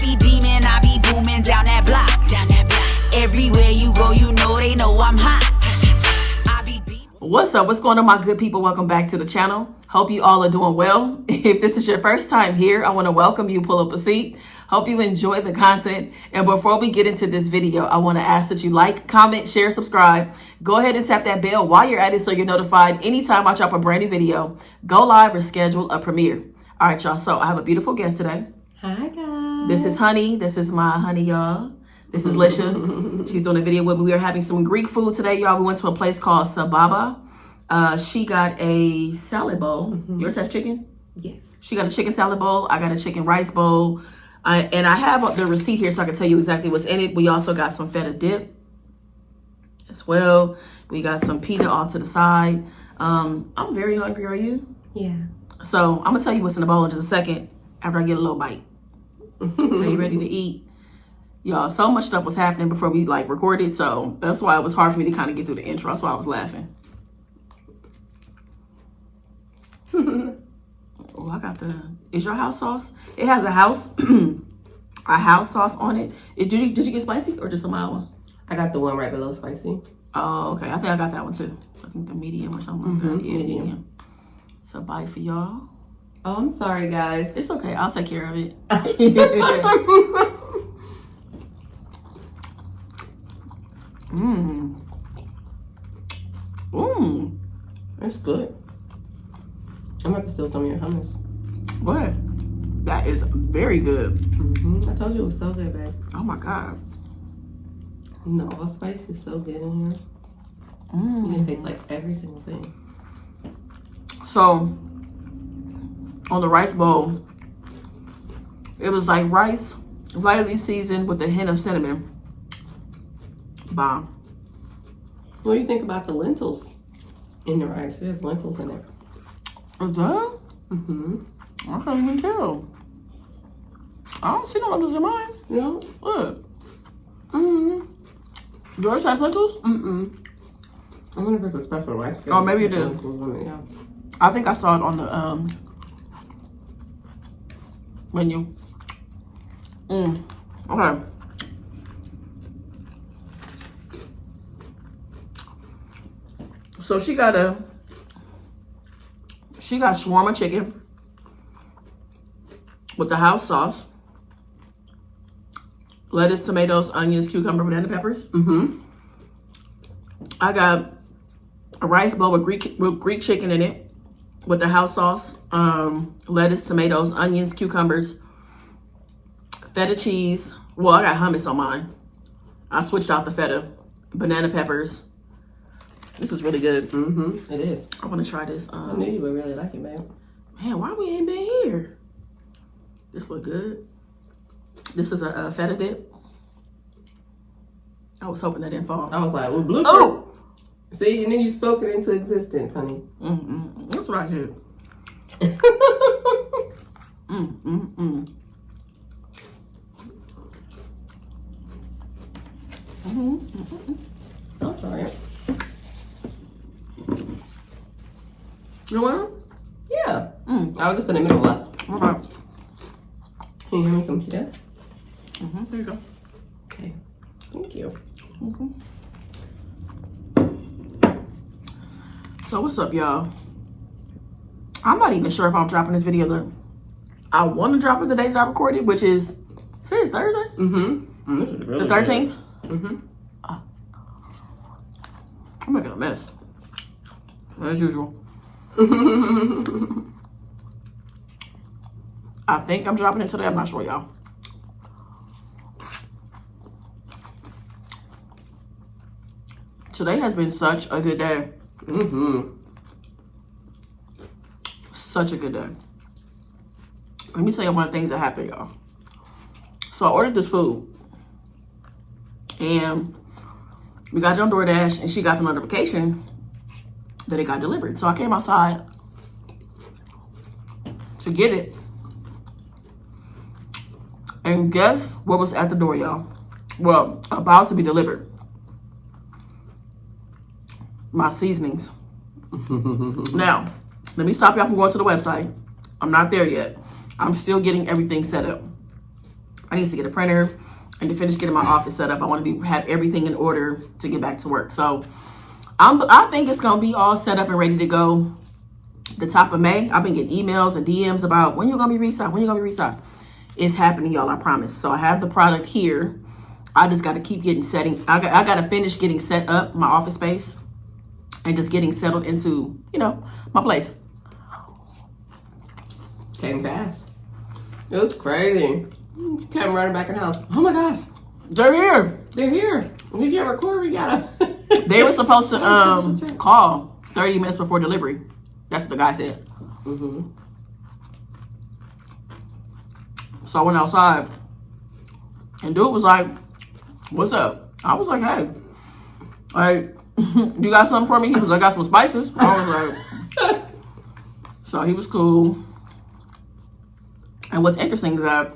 be beaming, I be booming down that block. Everywhere you go, you know they know I'm hot. What's up? What's going on, my good people? Welcome back to the channel. Hope you all are doing well. If this is your first time here, I want to welcome you. Pull up a seat. Hope you enjoy the content. And before we get into this video, I want to ask that you like, comment, share, subscribe. Go ahead and tap that bell while you're at it so you're notified anytime I drop a brand new video, go live, or schedule a premiere. All right, y'all. So I have a beautiful guest today. Hi, guys. This is Honey. This is my honey, y'all. This is Lisha. She's doing a video with me. We are having some Greek food today, y'all. We went to a place called Sababa. She got a salad bowl. Yours has chicken? Yes. She got a chicken salad bowl. I got a chicken rice bowl. And I have the receipt here so I can tell you exactly what's in it. We also got some feta dip as well. We got some pita off to the side. I'm very hungry. Are you? Yeah. So I'm going to tell you what's in the bowl in just a second after I get a little bite. Are you ready to eat? Y'all, so much stuff was happening before we recorded, so that's why it was hard for me to kind of get through the intro. That's why I was laughing. Oh, I got is your house sauce? It has a house sauce on it. Did you get spicy or just a mild one? I got the one right below spicy. Oh, okay. I think I got that one too. I think the medium or something like that. Yeah, medium. It's a bite for y'all. Oh, I'm sorry, guys. It's okay. I'll take care of it. That's good. I'm about to steal some of your hummus. Go ahead. That is very good. I told you it was so good, babe. Oh my God. No, all spice is so good in here. You can taste every single thing. So, on the rice bowl, it was like rice, lightly seasoned with a hint of cinnamon. Bomb. What do you think about the lentils in the rice? It has lentils in it. Is that? I can't even tell. I don't see no lentils in mine. No? What? Yours has lentils? I wonder if it's a special rice. Oh, maybe it is. Yeah. I think I saw it on the menu. Okay. So she got shawarma chicken with the house sauce, lettuce, tomatoes, onions, cucumber, banana peppers. I got a rice bowl with Greek chicken in it with the house sauce, lettuce, tomatoes, onions, cucumbers, feta cheese. Well, I got hummus on mine. I switched out the feta, banana peppers. This is really good. It is. I want to try this. I knew you would really like it, babe. Man, why we ain't been here? This look good. This is a feta dip. I was hoping that didn't fall. I was like, well, blooper. Oh! See, and then you spoke it into existence, honey. That's what I did. I'll try it. You want Yeah. I was just in the middle of that. Okay. Can you hand me some pita? There you go. Okay. Thank you. So what's up, y'all? I'm not even sure if I'm dropping this video. I want to drop it the day that I recorded, which is today's Thursday. This is really The 13th. good. I'm making a mess as usual. I think I'm dropping it today. I'm not sure, y'all. Today has been such a good day. Such a good day. Let me tell you one of the things that happened, y'all. So I ordered this food. And we got it on DoorDash. And she got the notification that it got delivered. So I came outside to get it. And guess what was at the door, y'all? Well, about to be delivered. My seasonings. Now, let me stop y'all from going to the website. I'm not there yet. I'm still getting everything set up. I need to get a printer and to finish getting my office set up. I want to have everything in order to get back to work. So I think it's going to be all set up and ready to go the top of May. I've been getting emails and DMs about when you're going to be restocked, when you're going to be restocked. It's happening, y'all, I promise. So I have the product here. I just got to keep getting I got to finish getting set up my office space and just getting settled into, my place. Came fast. It was crazy. She came running back in the house. Oh my gosh. They're here. They're here. We can't record. We gotta. They were supposed to call 30 minutes before delivery. That's what the guy said. Mm-hmm. So I went outside and dude was like, "What's up?" I was like, "Hey, you got something for me?" He was like, "I got some spices." I was like, so he was cool. And what's interesting is that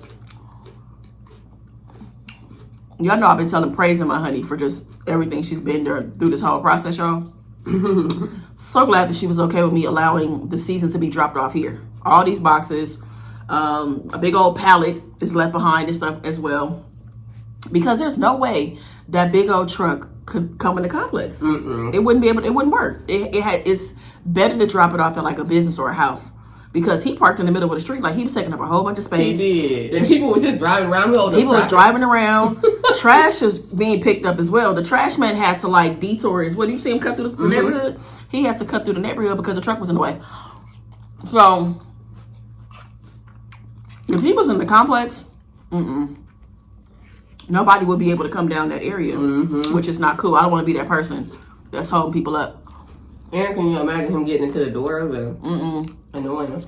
y'all know I've been praising my honey for just everything she's been through this whole process, y'all. So glad that she was okay with me allowing the seasons to be dropped off here. All these boxes, a big old pallet is left behind and stuff as well. Because there's no way that big old truck could come in the complex. It wouldn't work. It's better to drop it off at like a business or a house. Because he parked in the middle of the street, like he was taking up a whole bunch of space. He did. And people was just driving around. People was driving around. Trash is being picked up as well. The trash man had to like detour his. What do you see him cut through the neighborhood? He had to cut through the neighborhood because the truck was in the way. So if he was in the complex, nobody would be able to come down that area, which is not cool. I don't want to be that person that's holding people up. And can you imagine him getting into the door of it? Annoying him.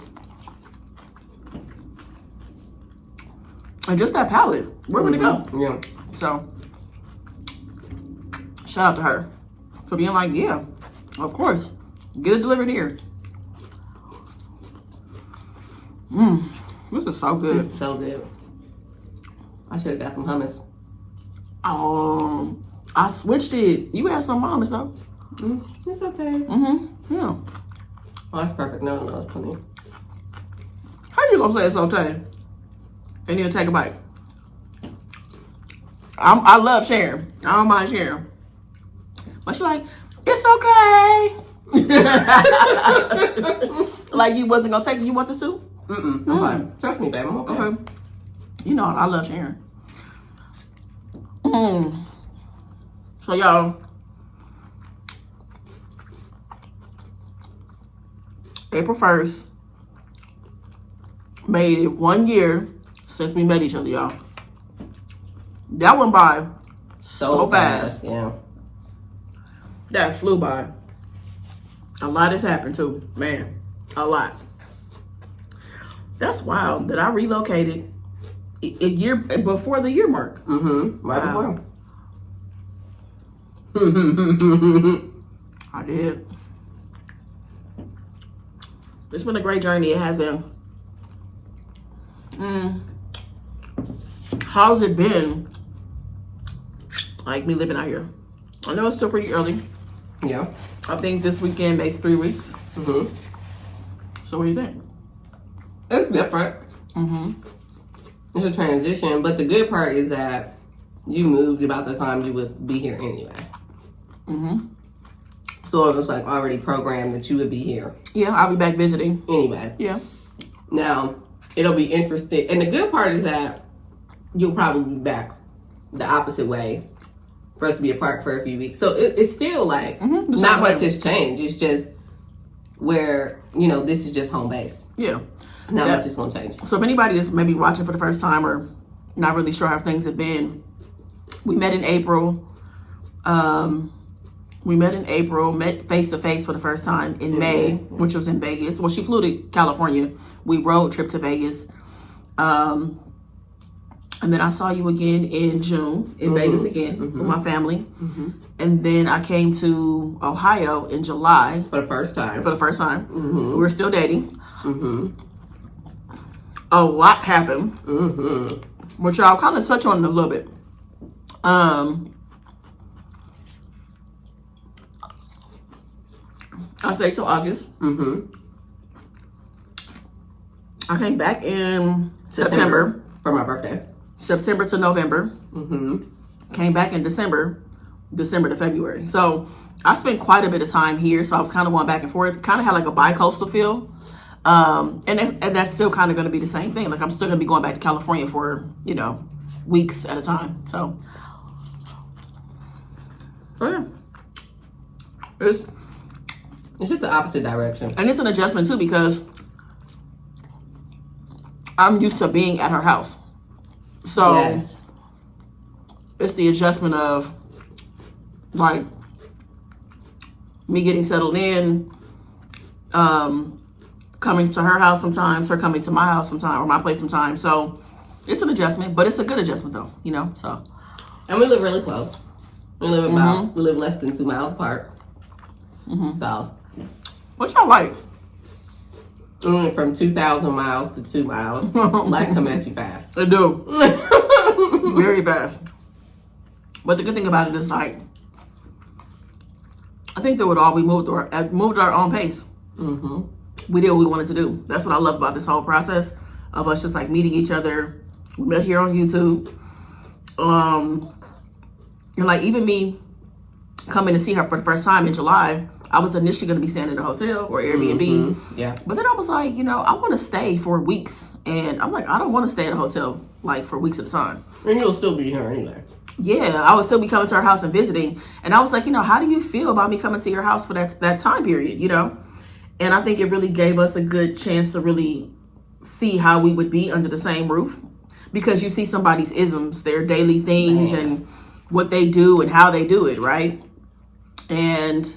And just that pallet, where would it go? Yeah. So, shout out to her for being like, yeah, of course, get it delivered here. This is so good. This is so good. I should have got some hummus. I switched it. You had some hummus though. It's okay. Yeah. Oh, that's perfect. No, it's plenty. How you gonna say it's okay and then take a bite? I love sharing. I don't mind sharing. But she's like, it's okay. Like you wasn't gonna take it. You want the soup? I'm fine. Trust me, babe. I'm okay. You know I love sharing. So y'all, April 1st made it 1 year since we met each other, y'all. That went by so fast. Yeah. That flew by. A lot has happened too, man. A lot. That's wild that I relocated a year before the year mark. Right before. I did. It's been a great journey. It has been. How's it been? Like me living out here. I know it's still pretty early. Yeah. I think this weekend makes 3 weeks. So what do you think? It's different. It's a transition, but the good part is that you moved about the time you would be here anyway. So it was like already programmed that you would be here. Yeah, I'll be back visiting. Anyway. Yeah. Now, it'll be interesting. And the good part is that you'll probably be back the opposite way for us to be apart for a few weeks. So it's still like, not much has changed. It's just where, this is just home base. Yeah. Not much is going to change. So if anybody is maybe watching for the first time or not really sure how things have been, we met in April. Met face to face for the first time in May, which was in Vegas. Well, she flew to California. We road trip to Vegas. And then I saw you again in June in Vegas again with my family. And then I came to Ohio in July. For the first time. We were still dating. A lot happened. Which I'll kind of touch on in a little bit. I say till August. I came back in September. For my birthday. September to November. Came back in December to February. So I spent quite a bit of time here. So I was kind of going back and forth. Kind of had like a bi-coastal feel. And that's still kind of going to be the same thing. Like I'm still going to be going back to California for, weeks at a time. So, yeah. It's just the opposite direction. And it's an adjustment too, because I'm used to being at her house. So yes. It's the adjustment of like me getting settled in, coming to her house sometimes, her coming to my house sometimes, or my place sometimes. So it's an adjustment, but it's a good adjustment though, so. And we live really close. We live we live less than 2 miles apart. So. What y'all like? We went from 2,000 miles to 2 miles. Life come at you fast. They do. Very fast. But the good thing about it is like, I think through it all, we moved at our own pace. We did what we wanted to do. That's what I love about this whole process of us just like meeting each other. We met here on YouTube. And like even me coming to see her for the first time in July, I was initially going to be staying at a hotel or Airbnb. Yeah. But then I was like, I want to stay for weeks. And I'm like, I don't want to stay at a hotel like for weeks at a time. And you'll still be here anyway. Yeah, I would still be coming to her house and visiting. And I was like, how do you feel about me coming to your house for that time period, And I think it really gave us a good chance to really see how we would be under the same roof. Because you see somebody's isms, their daily things, and what they do and how they do it, right? And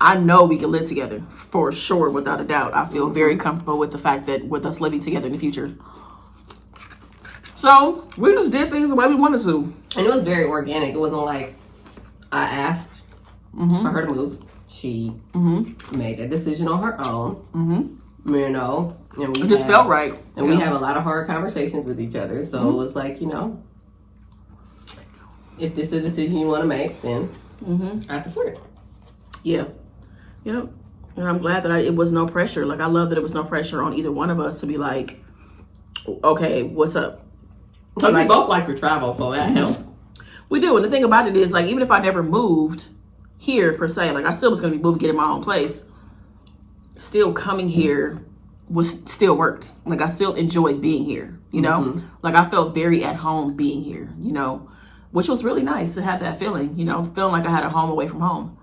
I know we can live together for sure, without a doubt. I feel very comfortable with the fact that with us living together in the future. So we just did things the way we wanted to. And it was very organic. It wasn't like I asked for her to move. She made that decision on her own. And It just felt right. And we have a lot of hard conversations with each other. So it was like, if this is a decision you want to make, then I support it. Yeah. Yep. And I'm glad that it was no pressure. Like, I love that it was no pressure on either one of us to be like, okay, what's up? But we both like to travel, so that helped. We do. And the thing about it is, like, even if I never moved here, per se, like, I still was going to be moving, getting my own place. Still coming here still worked. Like, I still enjoyed being here, Like, I felt very at home being here, which was really nice to have that feeling, feeling like I had a home away from home.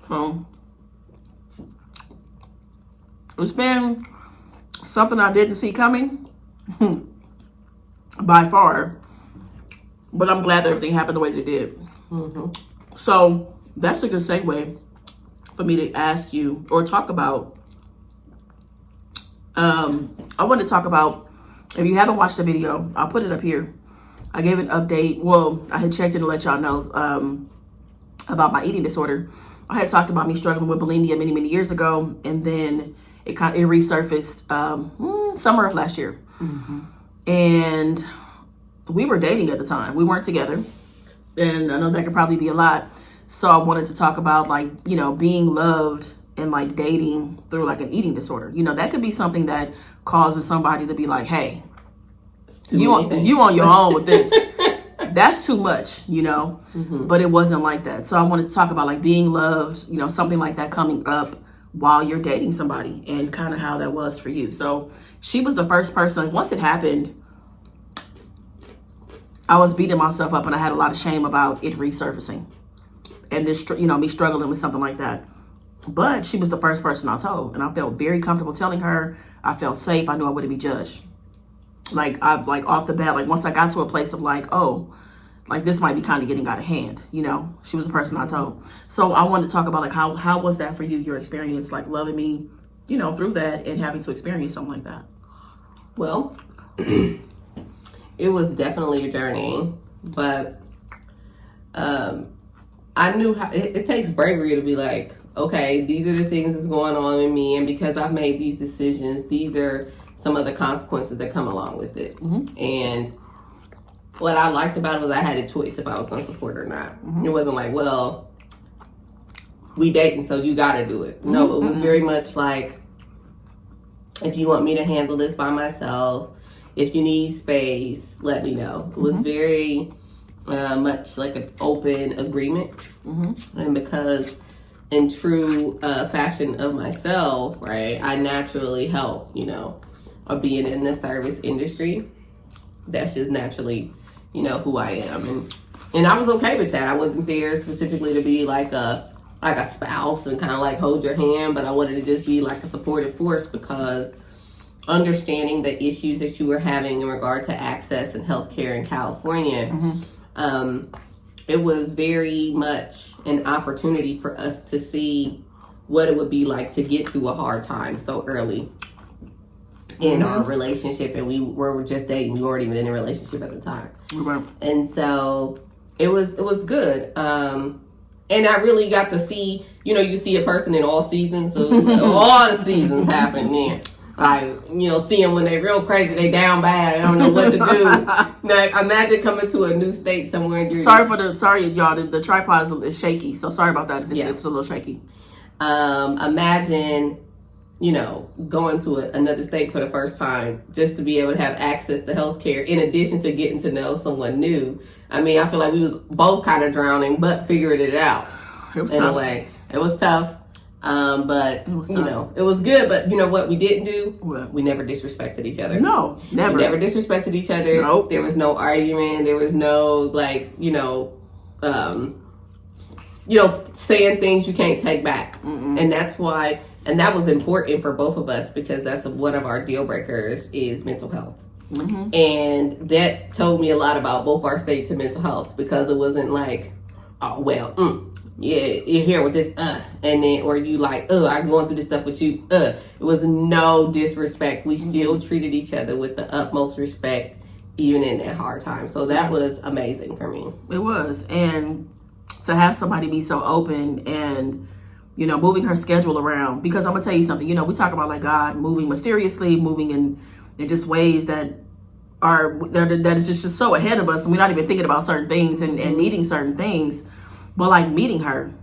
So it's been something I didn't see coming by far, but I'm glad that everything happened the way that it did. So that's a good segue for me to ask you or talk about. I want to talk about, if you haven't watched the video, I'll put it up here. I gave an update. Well, I had checked in to let y'all know about my eating disorder. I had talked about me struggling with bulimia many, many years ago, and then it resurfaced summer of last year. And we were dating at the time. We weren't together, and I know that could probably be a lot. So I wanted to talk about like, being loved and like dating through like an eating disorder. That could be something that causes somebody to be like, hey, you on your own with this. That's too much, but it wasn't like that. So I wanted to talk about like being loved, something like that coming up while you're dating somebody and kind of how that was for you. So she was the first person. Once it happened, I was beating myself up and I had a lot of shame about it resurfacing and this, me struggling with something like that. But she was the first person I told, and I felt very comfortable telling her. I felt safe. I knew I wouldn't be judged. Like off the bat, like once I got to a place of like, oh, like this might be kind of getting out of hand, she was the person I told. So I wanted to talk about like how was that for you, your experience, like loving me, through that and having to experience something like that. Well, it was definitely a journey, but I knew how it takes bravery to be like, okay, these are the things that's going on in me, and because I've made these decisions, these are some of the consequences that come along with it. And what I liked about it was I had a choice if I was going to support it or not. It wasn't like, well, we dating, so you got to do it. No, it was very much like, if you want me to handle this by myself, if you need space, let me know. It was very much like an open agreement. And because in true fashion of myself, right, I naturally help, or being in the service industry. That's just naturally, who I am. And I was okay with that. I wasn't there specifically to be like a spouse and kind of like hold your hand, but I wanted to just be like a supportive force, because understanding the issues that you were having in regard to access and healthcare in California, it was very much an opportunity for us to see what it would be like to get through a hard time so early in our relationship. And we were just dating. We weren't even in a relationship at the time. And so it was good. And I really got to see, you see a person in all seasons. So all the seasons happen then. Like, see them when they're real crazy, they down bad, they don't know what to do. Now, imagine coming to a new state somewhere. Sorry, y'all, the tripod is shaky. So sorry about that if it's a little shaky. Imagine, going to another state for the first time, just to be able to have access to healthcare, in addition to getting to know someone new. I mean, I feel like we was both kind of drowning, but figured it out. It was tough. A way. It was tough. But, it was good. But you know what we didn't do? What? We never disrespected each other. No, never. We never disrespected each other. Nope. There was no argument. There was no, saying things you can't take back. And that's why, and that was important for both of us, because that's one of our deal breakers is mental health. And that told me a lot about both our states of mental health, because it wasn't like, oh, well, yeah, you're here with this, and then, or you like, I'm going through this stuff with you, It was no disrespect. We still treated each other with the utmost respect, even in that hard time. So that was amazing for me. It was. And to have somebody be so open and, moving her schedule around, because I'm going to tell you something, we talk about like God moving mysteriously, moving in just ways that is just so ahead of us, and we're not even thinking about certain things and needing certain things. But like meeting her,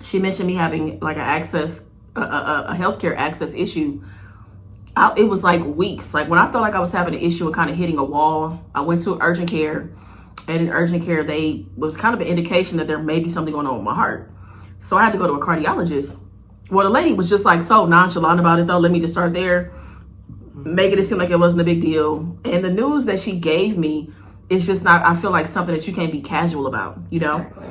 she mentioned me having like a healthcare access issue. It was like weeks. Like when I felt like I was having an issue and kind of hitting a wall, I went to urgent care, and in urgent care, was kind of an indication that there may be something going on with my heart. So I had to go to a cardiologist. Well, the lady was just like so nonchalant about it though. Let me just start there, making it seem like it wasn't a big deal. And the news that she gave me is just not, I feel like something that you can't be casual about, Exactly.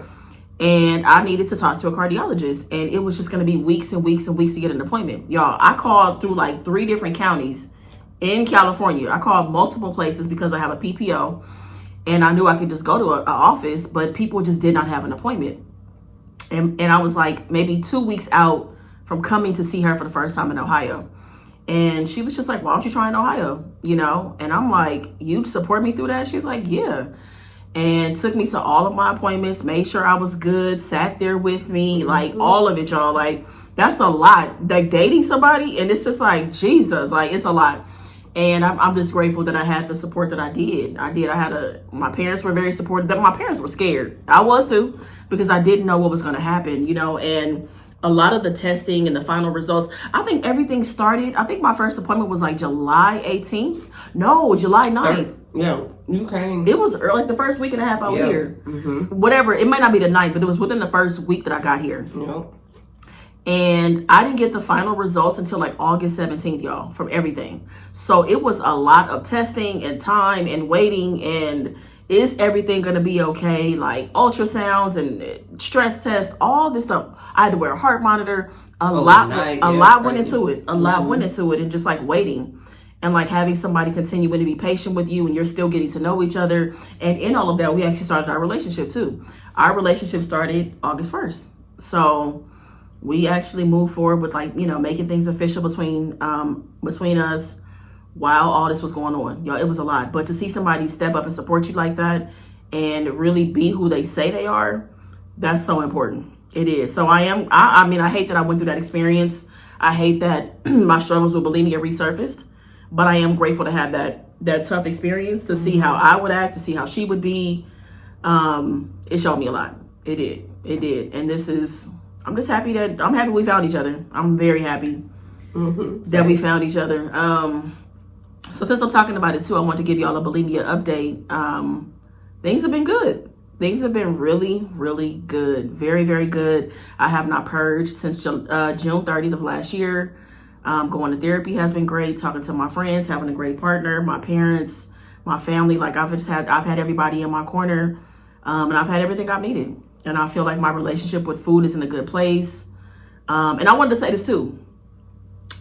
And I needed to talk to a cardiologist, and it was just going to be weeks and weeks and weeks to get an appointment. Y'all, I called through like 3 different counties in California. I called multiple places because I have a PPO, and I knew I could just go to an office, but people just did not have an appointment. And I was like maybe 2 weeks out from coming to see her for the first time in Ohio. And she was just like, why don't you try in Ohio? And I'm like, you'd support me through that? She's like, yeah. And took me to all of my appointments, made sure I was good, sat there with me, like all of it, y'all. Like, that's a lot. Like dating somebody, and it's just like, Jesus, like it's a lot. And I'm just grateful that I had the support that I did. My parents were very supportive. My parents were scared. I was too, because I didn't know what was going to happen, and a lot of the testing and the final results, I think everything started, I think my first appointment was like July 18th. No, July 9th. Yeah, you came. It was early, like the first week and a half I was here. Whatever, it might not be the 9th, but it was within the first week that I got here. And I didn't get the final results until like August 17th, y'all, from everything. So it was a lot of testing and time and waiting, and is everything going to be okay? Like ultrasounds and stress tests, all this stuff. I had to wear a heart monitor. A lot went into it. A lot went into it, and just like waiting. And like having somebody continuing to be patient with you, and you're still getting to know each other. And in all of that, we actually started our relationship too. Our relationship started August 1st. So we actually moved forward with like, making things official between us while all this was going on. It was a lot. But to see somebody step up and support you like that and really be who they say they are, that's so important. It is. So I hate that I went through that experience. I hate that my struggles with bulimia resurfaced. But I am grateful to have that tough experience, to see how I would act, to see how she would be. It showed me a lot. It did. And I'm just happy we found each other. I'm very happy that we found each other. So since I'm talking about it too, I want to give y'all a bulimia update. Things have been good. Things have been really, really good. Very, very good. I have not purged since June 30th of last year. Going to therapy has been great. Talking to my friends, having a great partner, my parents, my family. Like I've had everybody in my corner, and I've had everything I've needed. And I feel like my relationship with food is in a good place. And I wanted to say this too,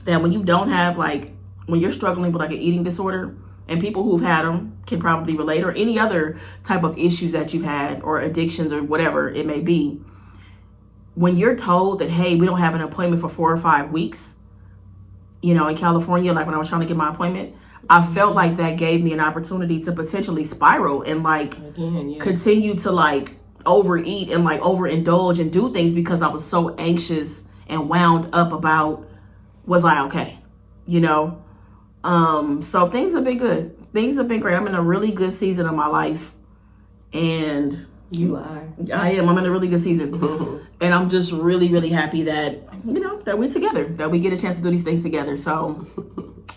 that when you don't have when you're struggling with like an eating disorder, and people who've had them can probably relate, or any other type of issues that you've had, or addictions, or whatever it may be, when you're told that, hey, we don't have an appointment for 4 or 5 weeks, in California, like when I was trying to get my appointment, I felt like that gave me an opportunity to potentially spiral and continue to overeat and overindulge and do things because I was so anxious and wound up about, was I okay? So things have been good. Things have been great. I'm in a really good season of my life. And you are. I am. I'm in a really good season. And I'm just really, really happy that, that we're together, that we get a chance to do these things together. So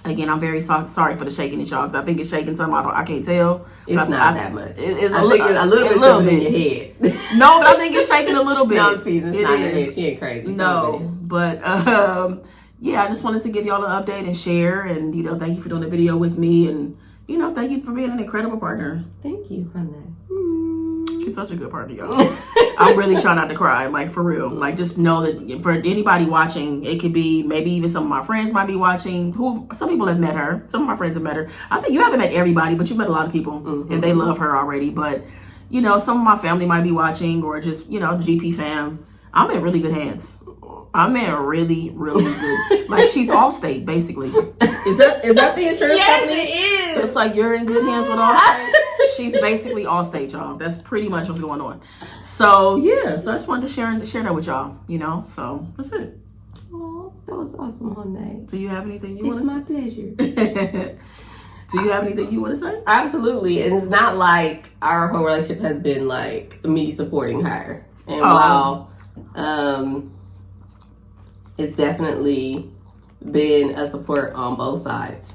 again, I'm very sorry for the shaking and y'all, because I think it's shaking some. I can't tell. It's not that much. It's a little bit in your head. No, but I think it's shaking a little bit. No, teasing. It's not your head. She ain't crazy. No, but yeah, I just wanted to give y'all an update and share, and thank you for doing the video with me, and thank you for being an incredible partner. Thank you, honey. She's such a good partner, y'all. I'm really trying not to cry, for real. Just know that for anybody watching, it could be maybe even some of my friends might be watching. Some people have met her. Some of my friends have met her. I think you haven't met everybody, but you met a lot of people, and they love her already. But some of my family might be watching, or just GP fam. I'm in really good hands. I'm in really, really good. She's Allstate, basically. Is that the insurance company? Yes, it is. It's you're in good hands with Allstate. She's basically Allstate, y'all. That's pretty much what's going on. So yeah, so I just wanted to share that with y'all. So that's it. Oh, that was awesome, honey. Do you have anything you want to say? It's my pleasure. Do you have anything you want to say? Absolutely, and it's not like our whole relationship has been me supporting her, and while it's definitely been a support on both sides.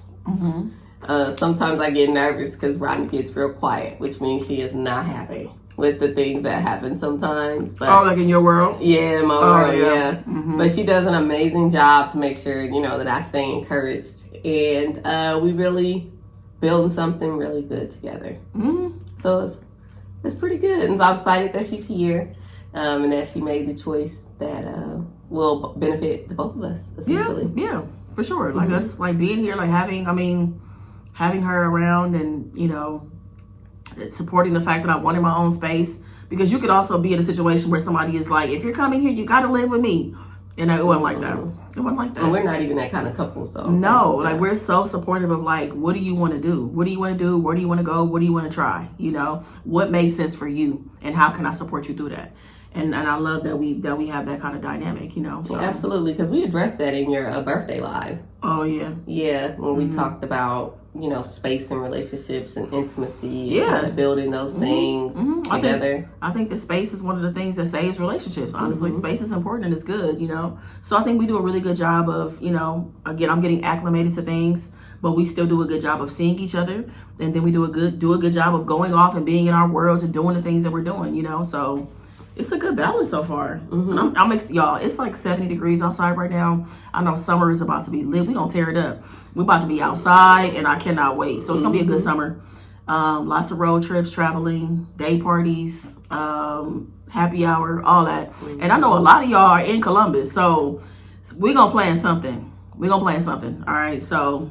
Sometimes I get nervous because Rodney gets real quiet, which means she is not happy with the things that happen sometimes. But in your world? Yeah, in my world, yeah. But she does an amazing job to make sure, that I stay encouraged. And we really building something really good together. So it's pretty good. And so I'm excited that she's here, and that she made the choice that will benefit the both of us, essentially. Yeah, for sure. Us, being here, having her around, and supporting the fact that I wanted my own space, because you could also be in a situation where somebody is if you're coming here, you got to live with me, and it wasn't like that. It wasn't like that. And we're not even that kind of couple, so no, we're so supportive of what do you want to do? What do you want to do? Where do you want to go? What do you want to try? What makes sense for you, and how can I support you through that? And I love that we have that kind of dynamic, So. Yeah, absolutely, because we addressed that in your birthday live. Oh yeah. Yeah, when we talked about space and relationships and intimacy, and kind of building those things together. I think that space is one of the things that saves relationships. Honestly, space is important and it's good, So I think we do a really good job of, again, I'm getting acclimated to things, but we still do a good job of seeing each other, and then we do a good job of going off and being in our worlds and doing the things that we're doing, So. It's a good balance so far. Y'all, it's 70 degrees outside right now. I know summer is about to be lit. We're going to tear it up. We're about to be outside, and I cannot wait. So it's going to be a good summer. Lots of road trips, traveling, day parties, happy hour, all that. And I know a lot of y'all are in Columbus, so we're going to plan something. All right, so.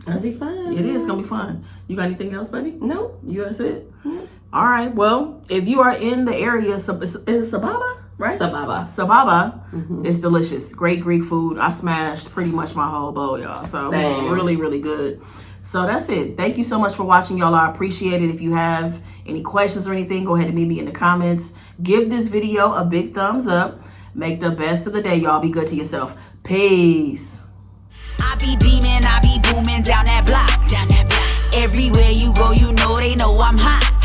It'll be fun. It is going to be fun. You got anything else, baby? Nope. You that's it? Nope. All right, well, if you are in the area, is it Sababa, right? Sababa is delicious. Great Greek food. I smashed pretty much my whole bowl, y'all. So it was really, really good. So that's it. Thank you so much for watching, y'all. I appreciate it. If you have any questions or anything, go ahead and meet me in the comments. Give this video a big thumbs up. Make the best of the day, y'all. Be good to yourself. Peace. I be beaming, I be booming down that block. Everywhere you go, they know I'm hot.